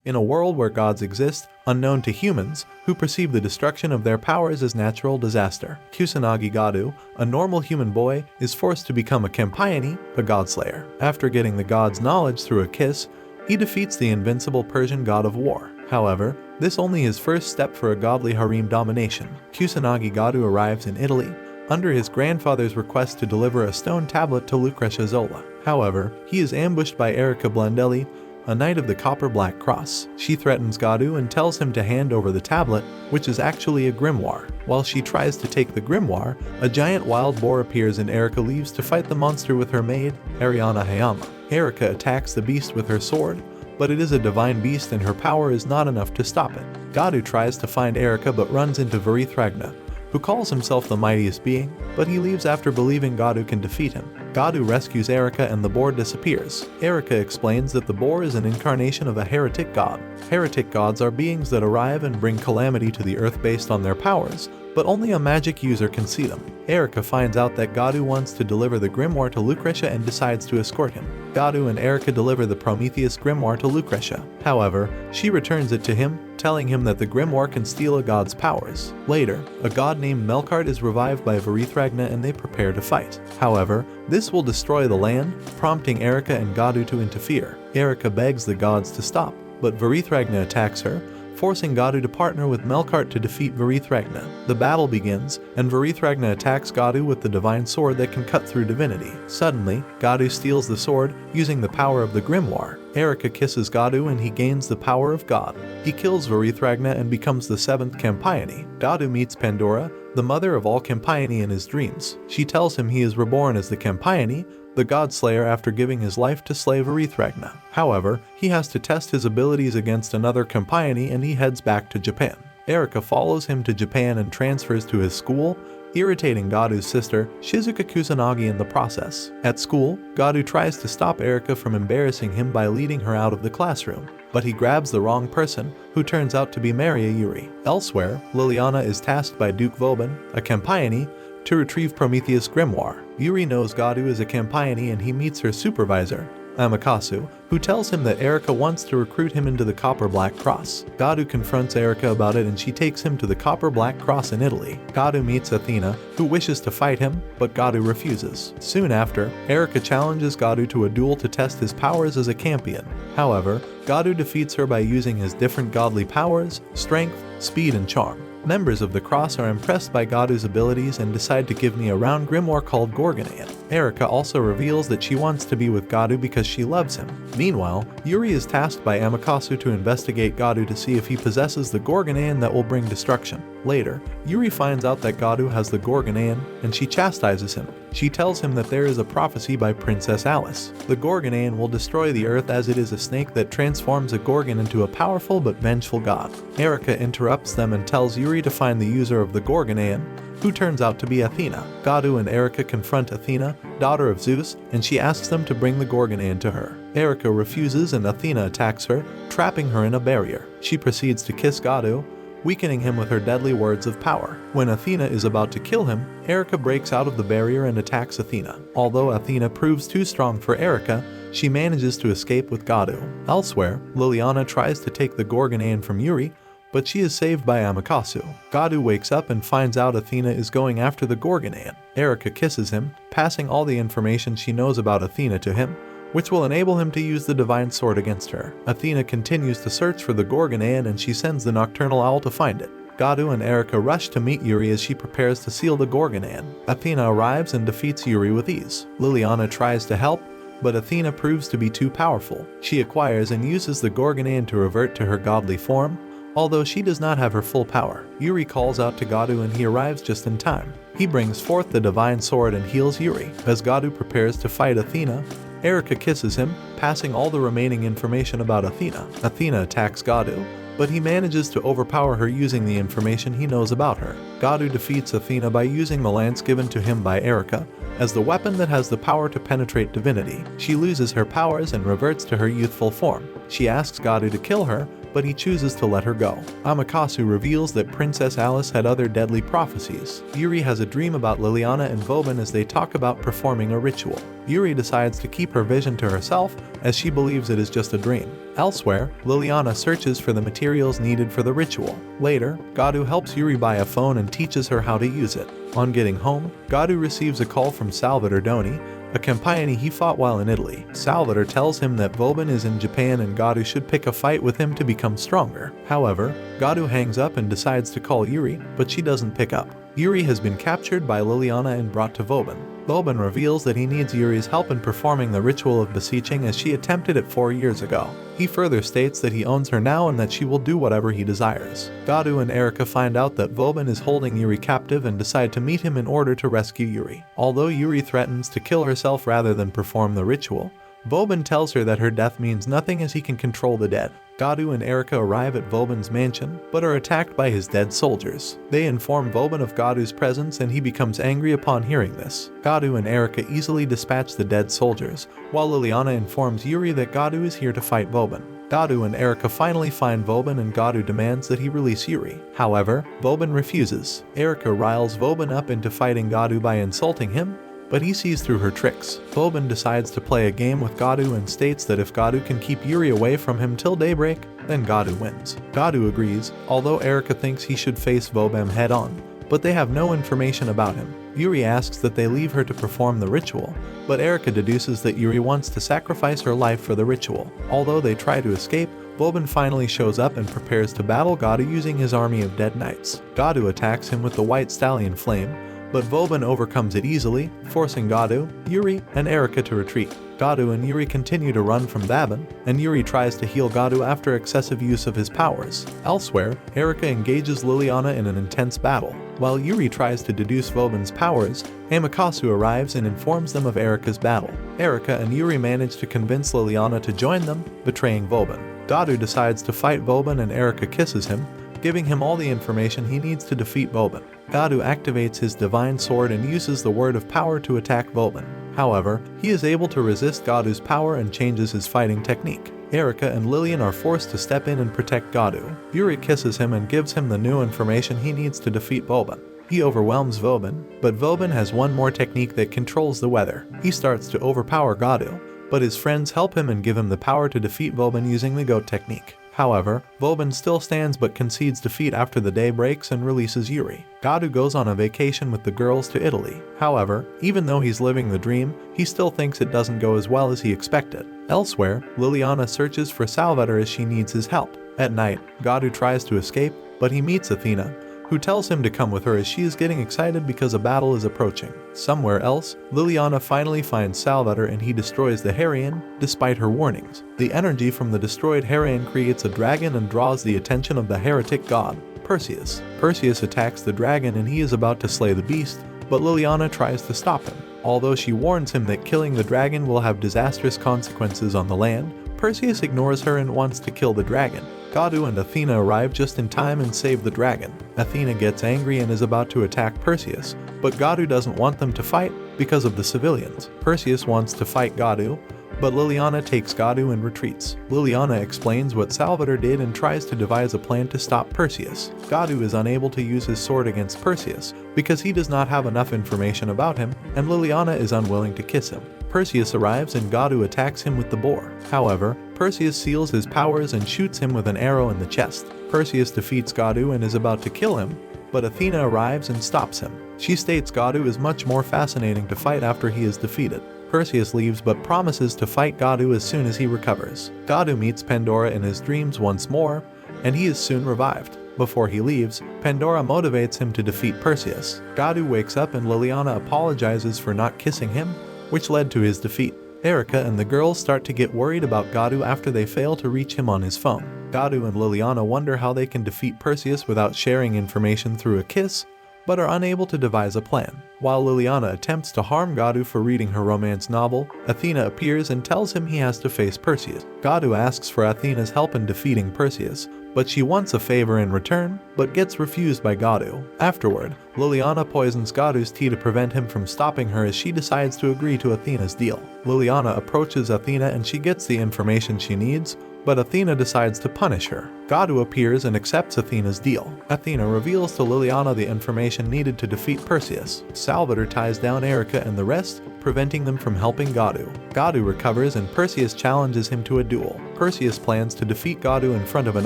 In a world where gods exist, unknown to humans, who perceive the destruction of their powers as natural disaster, Kusanagi Gadu, a normal human boy, is forced to become a Campione, a godslayer. After getting the god's knowledge through a kiss, he defeats the invincible Persian god of war. However, this only his first step for a godly harem domination. Kusanagi Gadu arrives in Italy, under his grandfather's request to deliver a stone tablet to Lucrezia Zola. However, he is ambushed by Erica Blandelli, a knight of the Copper Black Cross. She threatens Gadu and tells him to hand over the tablet, which is actually a grimoire. While she tries to take the grimoire, a giant wild boar appears and Erica leaves to fight the monster with her maid, Ariana Hayama. Erica attacks the beast with her sword, but it is a divine beast and her power is not enough to stop it. Gadu tries to find Erica but runs into Varithragna, who calls himself the mightiest being, but he leaves after believing Gadu can defeat him. Gadu rescues Erica and the boar disappears. Erica explains that the boar is an incarnation of a heretic god. Heretic gods are beings that arrive and bring calamity to the earth based on their powers, but only a magic user can see them. Erica finds out that Gadu wants to deliver the grimoire to Lucrezia and decides to escort him. Gadu and Erica deliver the Prometheus grimoire to Lucrezia. However, she returns it to him, telling him that the grimoire can steal a god's powers. Later, a god named Melkart is revived by Varithragna and they prepare to fight. However, this will destroy the land, prompting Erica and Gadu to interfere. Erica begs the gods to stop, but Varithragna attacks her, forcing Gadu to partner with Melkart to defeat Varithragna. The battle begins, and Varithragna attacks Gadu with the divine sword that can cut through divinity. Suddenly, Gadu steals the sword, using the power of the grimoire. Erica kisses Gadu and he gains the power of God. He kills Varithragna and becomes the 7th Campione. Gadu meets Pandora, the mother of all Campione, in his dreams. She tells him he is reborn as the Campione, the god slayer, after giving his life to slay Varithragna. However, he has to test his abilities against another Campione and he heads back to Japan. Erica follows him to Japan and transfers to his school, irritating Gadu's sister, Shizuka Kusanagi, in the process. At school, Gadu tries to stop Erica from embarrassing him by leading her out of the classroom, but he grabs the wrong person, who turns out to be Maria Yuri. Elsewhere, Liliana is tasked by Duke Vauban, a Campione, to retrieve Prometheus' grimoire. Yuri knows Gadu is a Campione and he meets her supervisor, Amakasu, who tells him that Erica wants to recruit him into the Copper Black Cross. Gadu confronts Erica about it and she takes him to the Copper Black Cross in Italy. Gadu meets Athena, who wishes to fight him, but Gadu refuses. Soon after, Erica challenges Gadu to a duel to test his powers as a Campion. However, Gadu defeats her by using his different godly powers, strength, speed, and charm. Members of the Cross are impressed by Gadu's abilities and decide to give me a round grimoire called Gorgonaean. Erica also reveals that she wants to be with Gadu because she loves him. Meanwhile, Yuri is tasked by Amakasu to investigate Gadu to see if he possesses the Gorgonaean that will bring destruction. Later, Yuri finds out that Gadu has the Gorgonaean and she chastises him. She tells him that there is a prophecy by Princess Alice. The Gorgonaean will destroy the earth as it is a snake that transforms a Gorgon into a powerful but vengeful god. Erica interrupts them and tells Yuri to find the user of the Gorgonaean, who turns out to be Athena. Gadu and Erica confront Athena, daughter of Zeus, and she asks them to bring the Gorgonaean to her. Erica refuses and Athena attacks her, trapping her in a barrier. She proceeds to kiss Gadu, weakening him with her deadly words of power. When Athena is about to kill him, Erica breaks out of the barrier and attacks Athena. Although Athena proves too strong for Erica, she manages to escape with Gadu. Elsewhere, Liliana tries to take the Gorgonaean from Yuri, but she is saved by Amakasu. Gadu wakes up and finds out Athena is going after the Gorgonaean. Erica kisses him, passing all the information she knows about Athena to him, which will enable him to use the divine sword against her. Athena continues to search for the Gorgonaean and she sends the nocturnal owl to find it. Gadu and Erica rush to meet Yuri as she prepares to seal the Gorgonaean. Athena arrives and defeats Yuri with ease. Liliana tries to help, but Athena proves to be too powerful. She acquires and uses the Gorgonaean to revert to her godly form, although she does not have her full power. Yuri calls out to Gadu and he arrives just in time. He brings forth the divine sword and heals Yuri. As Gadu prepares to fight Athena, Erica kisses him, passing all the remaining information about Athena. Athena attacks Gadu, but he manages to overpower her using the information he knows about her. Gadu defeats Athena by using the lance given to him by Erica as the weapon that has the power to penetrate divinity. She loses her powers and reverts to her youthful form. She asks Gadu to kill her, but he chooses to let her go. Amaterasu reveals that Princess Alice had other deadly prophecies. Yuri has a dream about Liliana and Vauban as they talk about performing a ritual. Yuri decides to keep her vision to herself as she believes it is just a dream. Elsewhere, Liliana searches for the materials needed for the ritual. Later, Gadu helps Yuri buy a phone and teaches her how to use it. On getting home, Gadu receives a call from Salvatore Doni, a Campione he fought while in Italy. Salvatore tells him that Vauban is in Japan and Gadu should pick a fight with him to become stronger. However, Gadu hangs up and decides to call Yuri, but she doesn't pick up. Yuri has been captured by Liliana and brought to Vauban. Vauban reveals that he needs Yuri's help in performing the ritual of beseeching as she attempted it 4 years ago. He further states that he owns her now and that she will do whatever he desires. Gadu and Erika find out that Vauban is holding Yuri captive and decide to meet him in order to rescue Yuri. Although Yuri threatens to kill herself rather than perform the ritual, Vauban tells her that her death means nothing as he can control the dead. Gadu and Erika arrive at Vauban's mansion, but are attacked by his dead soldiers. They inform Vauban of Gadu's presence and he becomes angry upon hearing this. Gadu and Erika easily dispatch the dead soldiers, while Liliana informs Yuri that Gadu is here to fight Vauban. Gadu and Erika finally find Vauban and Gadu demands that he release Yuri. However, Vauban refuses. Erika riles Vauban up into fighting Gadu by insulting him, but he sees through her tricks. Vauban decides to play a game with Gadu and states that if Gadu can keep Yuri away from him till daybreak, then Gadu wins. Gadu agrees, although Erika thinks he should face Vauban head-on, but they have no information about him. Yuri asks that they leave her to perform the ritual, but Erika deduces that Yuri wants to sacrifice her life for the ritual. Although they try to escape, Vauban finally shows up and prepares to battle Gadu using his army of dead knights. Gadu attacks him with the white stallion flame, but Vauban overcomes it easily, forcing Gadu, Yuri, and Erika to retreat. Gadu and Yuri continue to run from Vauban, and Yuri tries to heal Gadu after excessive use of his powers. Elsewhere, Erika engages Liliana in an intense battle. While Yuri tries to deduce Vauban's powers, Amaterasu arrives and informs them of Erika's battle. Erika and Yuri manage to convince Liliana to join them, betraying Vauban. Gadu decides to fight Vauban and Erika kisses him, giving him all the information he needs to defeat Vauban. Gadu activates his divine sword and uses the word of power to attack Vauban. However, he is able to resist Gadu's power and changes his fighting technique. Erika and Lilian are forced to step in and protect Gadu. Yuri kisses him and gives him the new information he needs to defeat Vauban. He overwhelms Vauban, but Vauban has one more technique that controls the weather. He starts to overpower Gadu, but his friends help him and give him the power to defeat Vauban using the goat technique. However, Vauban still stands but concedes defeat after the day breaks and releases Yuri. Gadu goes on a vacation with the girls to Italy. However, even though he's living the dream, he still thinks it doesn't go as well as he expected. Elsewhere, Liliana searches for Salvatore as she needs his help. At night, Gadu tries to escape, but he meets Athena, who tells him to come with her as she is getting excited because a battle is approaching. Somewhere else, Liliana finally finds Salvatore and he destroys the Herian, despite her warnings. The energy from the destroyed Herian creates a dragon and draws the attention of the heretic god, Perseus. Perseus attacks the dragon and he is about to slay the beast, but Liliana tries to stop him. Although she warns him that killing the dragon will have disastrous consequences on the land, Perseus ignores her and wants to kill the dragon. Gadu and Athena arrive just in time and save the dragon. Athena gets angry and is about to attack Perseus, but Gadu doesn't want them to fight because of the civilians. Perseus wants to fight Gadu, but Liliana takes Gadu and retreats. Liliana explains what Salvatore did and tries to devise a plan to stop Perseus. Gadu is unable to use his sword against Perseus because he does not have enough information about him, and Liliana is unwilling to kiss him. Perseus arrives and Gadu attacks him with the boar. However, Perseus seals his powers and shoots him with an arrow in the chest. Perseus defeats Gadu and is about to kill him, but Athena arrives and stops him. She states Gadu is much more fascinating to fight after he is defeated. Perseus leaves but promises to fight Gadu as soon as he recovers. Gadu meets Pandora in his dreams once more, and he is soon revived. Before he leaves, Pandora motivates him to defeat Perseus. Gadu wakes up and Liliana apologizes for not kissing him, which led to his defeat. Erika and the girls start to get worried about Gadu after they fail to reach him on his phone. Gadu and Liliana wonder how they can defeat Perseus without sharing information through a kiss, but are unable to devise a plan. While Liliana attempts to harm Gadu for reading her romance novel, Athena appears and tells him he has to face Perseus. Gadu asks for Athena's help in defeating Perseus, but she wants a favor in return, but gets refused by Gadu. Afterward, Liliana poisons Gadu's tea to prevent him from stopping her as she decides to agree to Athena's deal. Liliana approaches Athena and she gets the information she needs, but Athena decides to punish her. Gadu appears and accepts Athena's deal. Athena reveals to Liliana the information needed to defeat Perseus. Salvator ties down Erica and the rest, preventing them from helping Gadu. Gadu recovers and Perseus challenges him to a duel. Perseus plans to defeat Gadu in front of an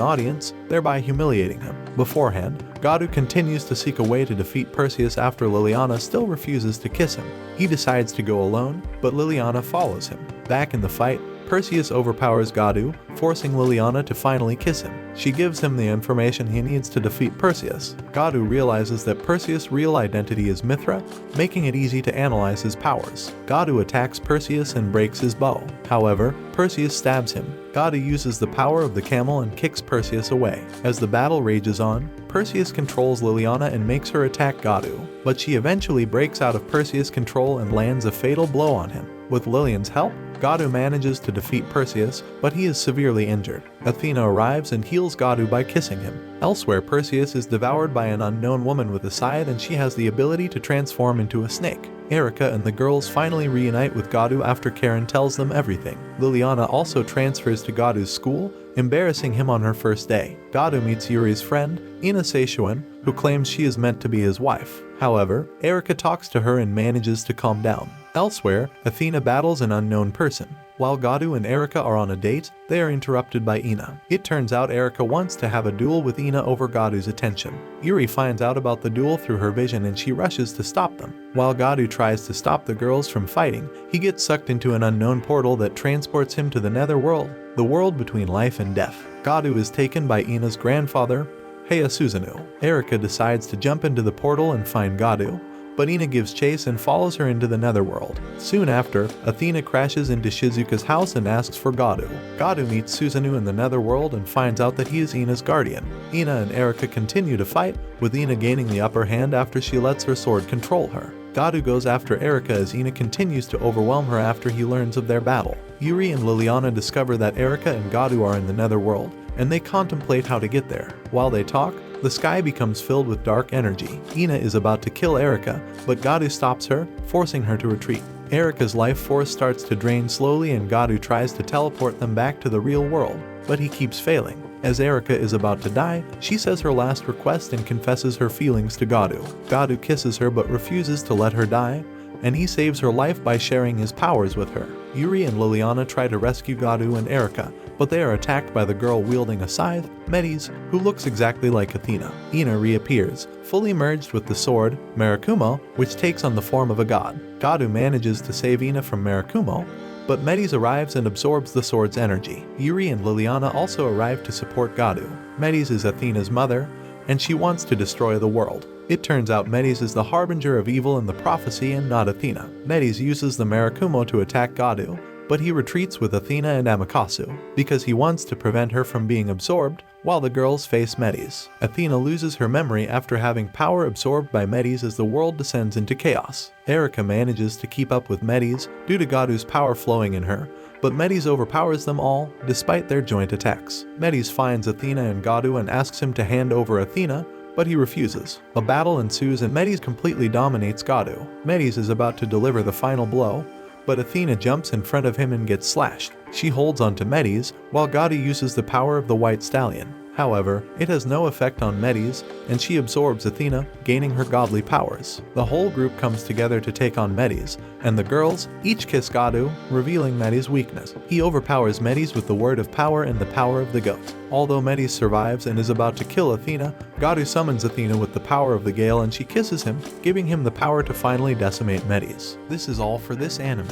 audience, thereby humiliating him. Beforehand, Gadu continues to seek a way to defeat Perseus after Liliana still refuses to kiss him. He decides to go alone, but Liliana follows him. Back in the fight, Perseus overpowers Gadu, forcing Liliana to finally kiss him. She gives him the information he needs to defeat Perseus. Gadu realizes that Perseus' real identity is Mithra, making it easy to analyze his powers. Gadu attacks Perseus and breaks his bow. However, Perseus stabs him. Gadu uses the power of the camel and kicks Perseus away. As the battle rages on, Perseus controls Liliana and makes her attack Gadu, but she eventually breaks out of Perseus' control and lands a fatal blow on him. With Lilian's help, Gadu manages to defeat Perseus, but he is severely injured. Athena arrives and heals Gadu by kissing him. Elsewhere, Perseus is devoured by an unknown woman with a scythe and she has the ability to transform into a snake. Erica and the girls finally reunite with Gadu after Karen tells them everything. Liliana also transfers to Gadu's school, embarrassing him on her first day. Gadu meets Yuri's friend, Ina Seishuan, who claims she is meant to be his wife. However, Erica talks to her and manages to calm down. Elsewhere, Athena battles an unknown person. While Gadu and Erica are on a date, they are interrupted by Ina. It turns out Erica wants to have a duel with Ina over Gadu's attention. Yuri finds out about the duel through her vision and she rushes to stop them. While Gadu tries to stop the girls from fighting, he gets sucked into an unknown portal that transports him to the netherworld, the world between life and death. Gadu is taken by Ina's grandfather, Heya Suzano. Erica decides to jump into the portal and find Gadu, but Ina gives chase and follows her into the netherworld. Soon after, Athena crashes into Shizuka's house and asks for Gadu. Gadu meets Susanoo in the netherworld and finds out that he is Ina's guardian. Ina and Erica continue to fight, with Ina gaining the upper hand after she lets her sword control her. Gadu goes after Erica as Ina continues to overwhelm her after he learns of their battle. Yuri and Liliana discover that Erica and Gadu are in the netherworld, and they contemplate how to get there. While they talk, the sky becomes filled with dark energy. Ina is about to kill Erica, but Gadu stops her, forcing her to retreat. Erica's life force starts to drain slowly and Gadu tries to teleport them back to the real world, but he keeps failing. As Erica is about to die, she says her last request and confesses her feelings to Gadu. Gadu kisses her but refuses to let her die, and he saves her life by sharing his powers with her. Yuri and Liliana try to rescue Gadu and Erica, but they are attacked by the girl wielding a scythe, Metis, who looks exactly like Athena. Ina reappears, fully merged with the sword, Marakumo, which takes on the form of a god. Gadu manages to save Ina from Marakumo, but Metis arrives and absorbs the sword's energy. Yuri and Liliana also arrive to support Gadu. Metis is Athena's mother, and she wants to destroy the world. It turns out Metis is the harbinger of evil in the prophecy and not Athena. Metis uses the Marakumo to attack Gadu, but he retreats with Athena and Amaterasu, because he wants to prevent her from being absorbed while the girls face Metis. Athena loses her memory after having power absorbed by Metis as the world descends into chaos. Erica manages to keep up with Metis due to Gadu's power flowing in her, but Metis overpowers them all despite their joint attacks. Metis finds Athena and Gadu and asks him to hand over Athena, but he refuses. A battle ensues and Metis completely dominates Gadu. Metis is about to deliver the final blow, but Athena jumps in front of him and gets slashed. She holds onto Metis, while Gadu uses the power of the white stallion. However, it has no effect on Metis, and she absorbs Athena, gaining her godly powers. The whole group comes together to take on Metis, and the girls each kiss Gadu, revealing Metis' weakness. He overpowers Metis with the word of power and the power of the goat. Although Metis survives and is about to kill Athena, Gadu summons Athena with the power of the gale and she kisses him, giving him the power to finally decimate Metis. This is all for this anime.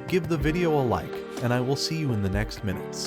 Give the video a like, and I will see you in the next minutes.